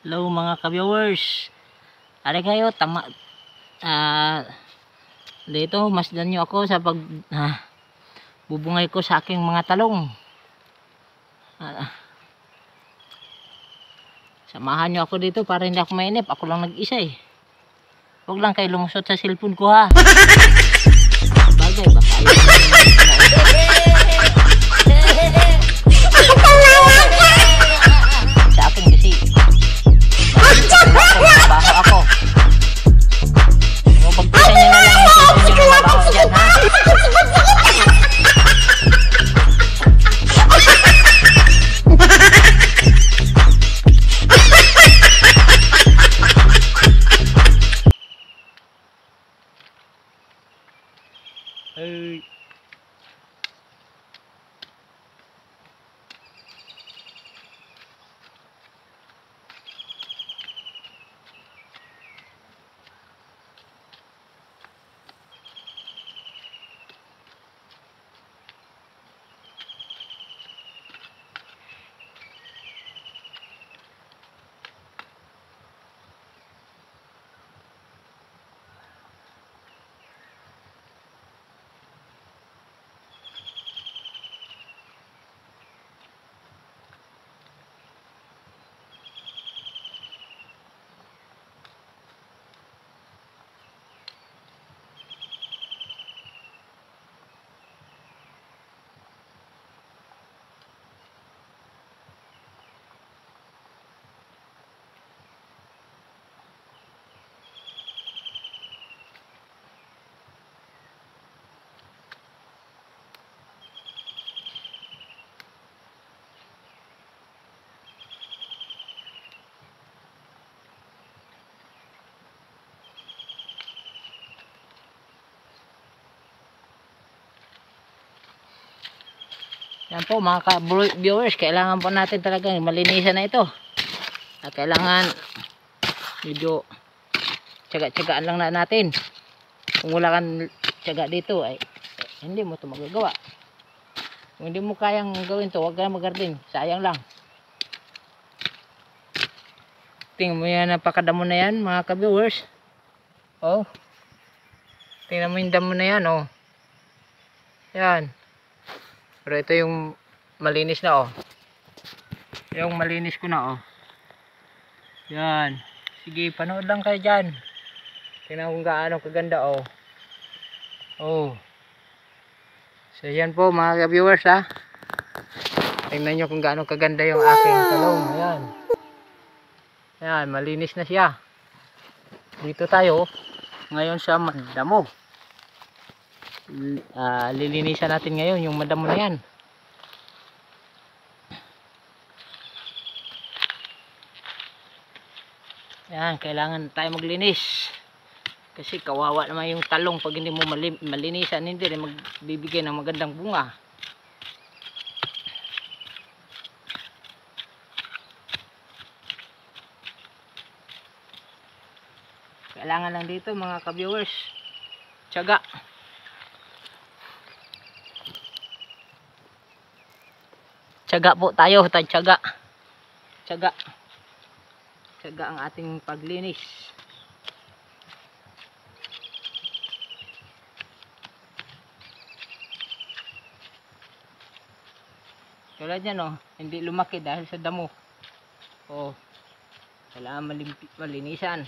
Hello mga ka-viewers. Ari kayo tama dito masdan nyo ako sa pag bubungay ko sa aking mga talong. Samahan nyo ako dito para hindi ako mainip. Ako lang nag-isa eh. Huwag lang kayo lumusot sa cellphone ko ha. Bagay ba kayo? Sa akin kasi mabaho ako. So, pagpisa nyo na lang yung cellphone nyo na mabaho dyan ha. Hey. Yan po mga ka-viewers, kailangan po natin talaga malinisan na ito. Kailangan medyo tiyaga-tiyagaan lang na natin. Kung wala kang tiyaga dito ay hindi mo ito magagawa. Kung hindi mo kayang gawin ito, huwag ka na mag-garden. Sayang lang. Tingnan mo yan, napakadamo na yan mga ka-viewers. Oh. Tingnan mo yung damo na yan oh. Yan. Pero ito yung malinis na oh. Yung malinis ko na oh. Yan. Sige, panood lang kayo dyan. Tingnan kung gaano kaganda oh. Oh. So yan po mga viewers ha. Tingnan nyo kung gaano kaganda yung aking talong. Ayan. Ayan, malinis na siya. Dito tayo. Ngayon sa madamo. Lilinisan natin ngayon yung madamo na yan. Yan, kailangan tayo maglinis kasi kawawa naman yung talong pag hindi mo malinisan, hindi rin magbibigay ng magandang bunga. Kailangan lang dito mga ka-viewers tiyaga. Tiyaga po tayo, tiyaga. Tiyaga. Tiyaga ang ating paglinis. Tulad yan oh, hindi lumaki dahil sa damo. Oh. Kailangan malinisan.